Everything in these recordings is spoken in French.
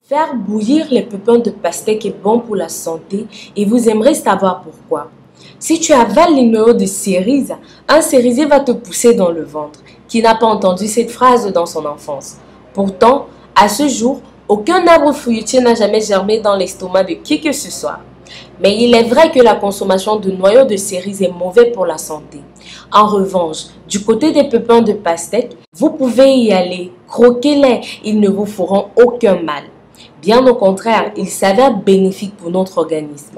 Faire bouillir les pépins de pastèque est bon pour la santé et vous aimerez savoir pourquoi. Si tu avales les noyaux de cerise, un cerisier va te pousser dans le ventre. Qui n'a pas entendu cette phrase dans son enfance? Pourtant, à ce jour, aucun arbre fruitier n'a jamais germé dans l'estomac de qui que ce soit. Mais il est vrai que la consommation de noyaux de cerise est mauvaise pour la santé. En revanche, du côté des pépins de pastèque, vous pouvez y aller, croquez-les, ils ne vous feront aucun mal. Bien au contraire, ils s'avèrent bénéfiques pour notre organisme.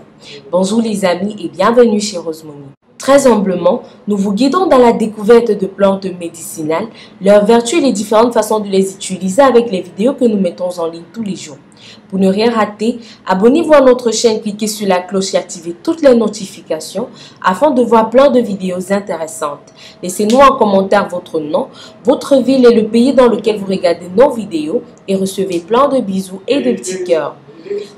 Bonjour les amis et bienvenue chez Rosemony. Très humblement, nous vous guidons dans la découverte de plantes médicinales, leurs vertus et les différentes façons de les utiliser avec les vidéos que nous mettons en ligne tous les jours. Pour ne rien rater, abonnez-vous à notre chaîne, cliquez sur la cloche et activez toutes les notifications afin de voir plein de vidéos intéressantes. Laissez-nous en commentaire votre nom, votre ville et le pays dans lequel vous regardez nos vidéos et recevez plein de bisous et de petits cœurs.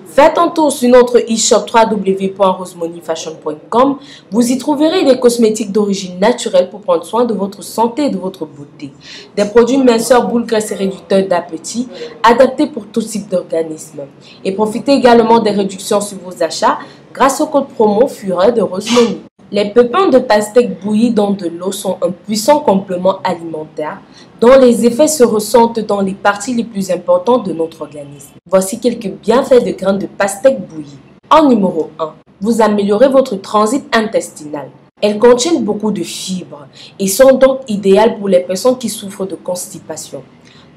Faites un tour sur notre e-shop www.rosemonyfashion.com. Vous y trouverez des cosmétiques d'origine naturelle pour prendre soin de votre santé et de votre beauté. Des produits minceurs, boules, graisses et réducteurs d'appétit, adaptés pour tout type d'organisme. Et profitez également des réductions sur vos achats grâce au code promo Fureur de Rosemony. Les pépins de pastèque bouillis dans de l'eau sont un puissant complément alimentaire dont les effets se ressentent dans les parties les plus importantes de notre organisme. Voici quelques bienfaits de graines de pastèque bouillies. En numéro 1, vous améliorez votre transit intestinal. Elles contiennent beaucoup de fibres et sont donc idéales pour les personnes qui souffrent de constipation.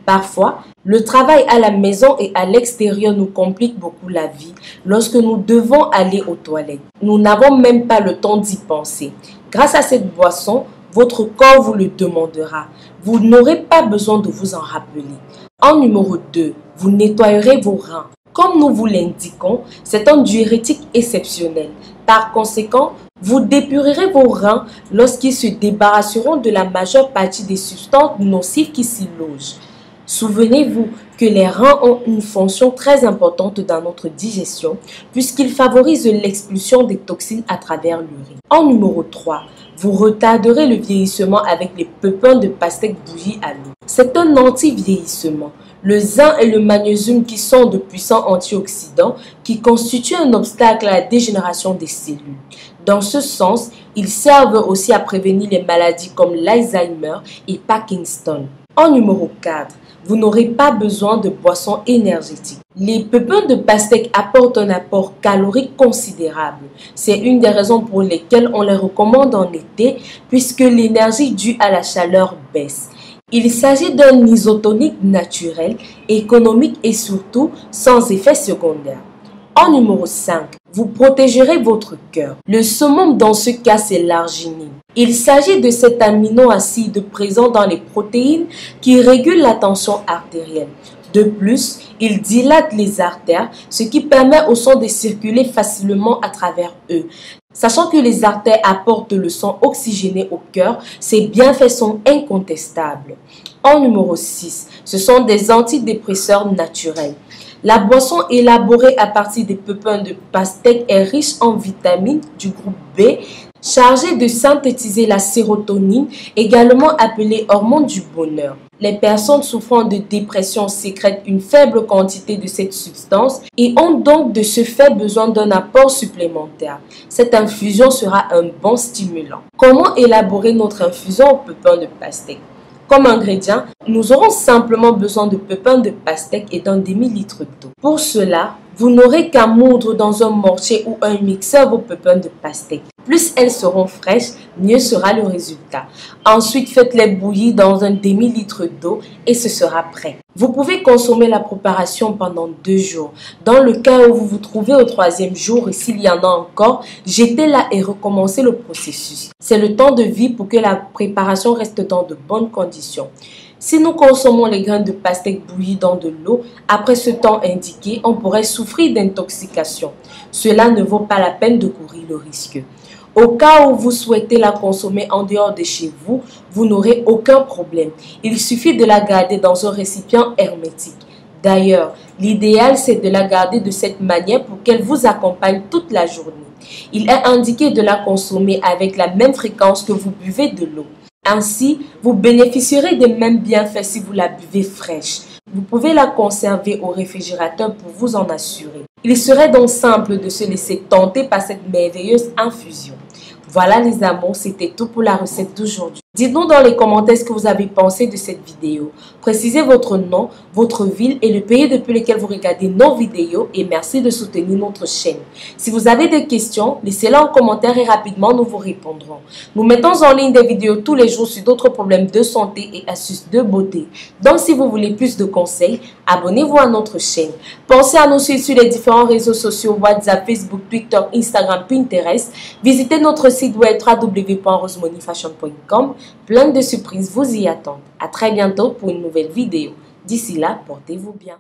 Parfois, le travail à la maison et à l'extérieur nous complique beaucoup la vie lorsque nous devons aller aux toilettes. Nous n'avons même pas le temps d'y penser. Grâce à cette boisson, votre corps vous le demandera. Vous n'aurez pas besoin de vous en rappeler. En numéro 2, vous nettoyerez vos reins. Comme nous vous l'indiquons, c'est un diurétique exceptionnel. Par conséquent, vous dépurerez vos reins lorsqu'ils se débarrasseront de la majeure partie des substances nocives qui s'y logent. Souvenez-vous que les reins ont une fonction très importante dans notre digestion puisqu'ils favorisent l'expulsion des toxines à travers l'urine. En numéro 3, vous retarderez le vieillissement avec les pépins de pastèque bouillis à l'eau. C'est un anti-vieillissement. Le zinc et le magnésium qui sont de puissants antioxydants qui constituent un obstacle à la dégénération des cellules. Dans ce sens, ils servent aussi à prévenir les maladies comme l'Alzheimer et Parkinson. En numéro 4, vous n'aurez pas besoin de boissons énergétiques. Les pépins de pastèque apportent un apport calorique considérable. C'est une des raisons pour lesquelles on les recommande en été puisque l'énergie due à la chaleur baisse. Il s'agit d'un isotonique naturel, économique et surtout sans effet secondaire. En numéro 5, vous protégerez votre cœur. Le summum dans ce cas, c'est l'arginine. Il s'agit de cet aminoacide présent dans les protéines qui régule la tension artérielle. De plus, il dilate les artères, ce qui permet au sang de circuler facilement à travers eux. Sachant que les artères apportent le sang oxygéné au cœur, ces bienfaits sont incontestables. En numéro 6, ce sont des antidépresseurs naturels. La boisson élaborée à partir des pépins de pastèque est riche en vitamines du groupe B, chargée de synthétiser la sérotonine, également appelée hormone du bonheur. Les personnes souffrant de dépression sécrètent une faible quantité de cette substance et ont donc de ce fait besoin d'un apport supplémentaire. Cette infusion sera un bon stimulant. Comment élaborer notre infusion aux pépins de pastèque? Comme ingrédient, nous aurons simplement besoin de pépins de pastèque et d'un demi-litre d'eau. Pour cela, vous n'aurez qu'à moudre dans un mortier ou un mixeur vos pépins de pastèque. Plus elles seront fraîches, mieux sera le résultat. Ensuite, faites-les bouillir dans un demi-litre d'eau et ce sera prêt. Vous pouvez consommer la préparation pendant 2 jours. Dans le cas où vous vous trouvez au 3e jour et s'il y en a encore, jetez-la et recommencez le processus. C'est le temps de vie pour que la préparation reste dans de bonnes conditions. Si nous consommons les graines de pastèque bouillies dans de l'eau, après ce temps indiqué, on pourrait souffrir d'intoxication. Cela ne vaut pas la peine de courir le risque. Au cas où vous souhaitez la consommer en dehors de chez vous, vous n'aurez aucun problème. Il suffit de la garder dans un récipient hermétique. D'ailleurs, l'idéal c'est de la garder de cette manière pour qu'elle vous accompagne toute la journée. Il est indiqué de la consommer avec la même fréquence que vous buvez de l'eau. Ainsi, vous bénéficierez des mêmes bienfaits si vous la buvez fraîche. vous pouvez la conserver au réfrigérateur pour vous en assurer. Il serait donc simple de se laisser tenter par cette merveilleuse infusion. Voilà les amours, c'était tout pour la recette d'aujourd'hui. Dites-nous dans les commentaires ce que vous avez pensé de cette vidéo. Précisez votre nom, votre ville et le pays depuis lequel vous regardez nos vidéos et merci de soutenir notre chaîne. Si vous avez des questions, laissez-les en commentaire et rapidement nous vous répondrons. Nous mettons en ligne des vidéos tous les jours sur d'autres problèmes de santé et astuces de beauté. Donc si vous voulez plus de conseils, abonnez-vous à notre chaîne. Pensez à nous suivre sur les différents réseaux sociaux WhatsApp, Facebook, Twitter, Instagram, Pinterest. Visitez notre site web www.rosemoneyfashion.com. Plein de surprises vous y attendent. À très bientôt pour une nouvelle vidéo. D'ici là, portez-vous bien.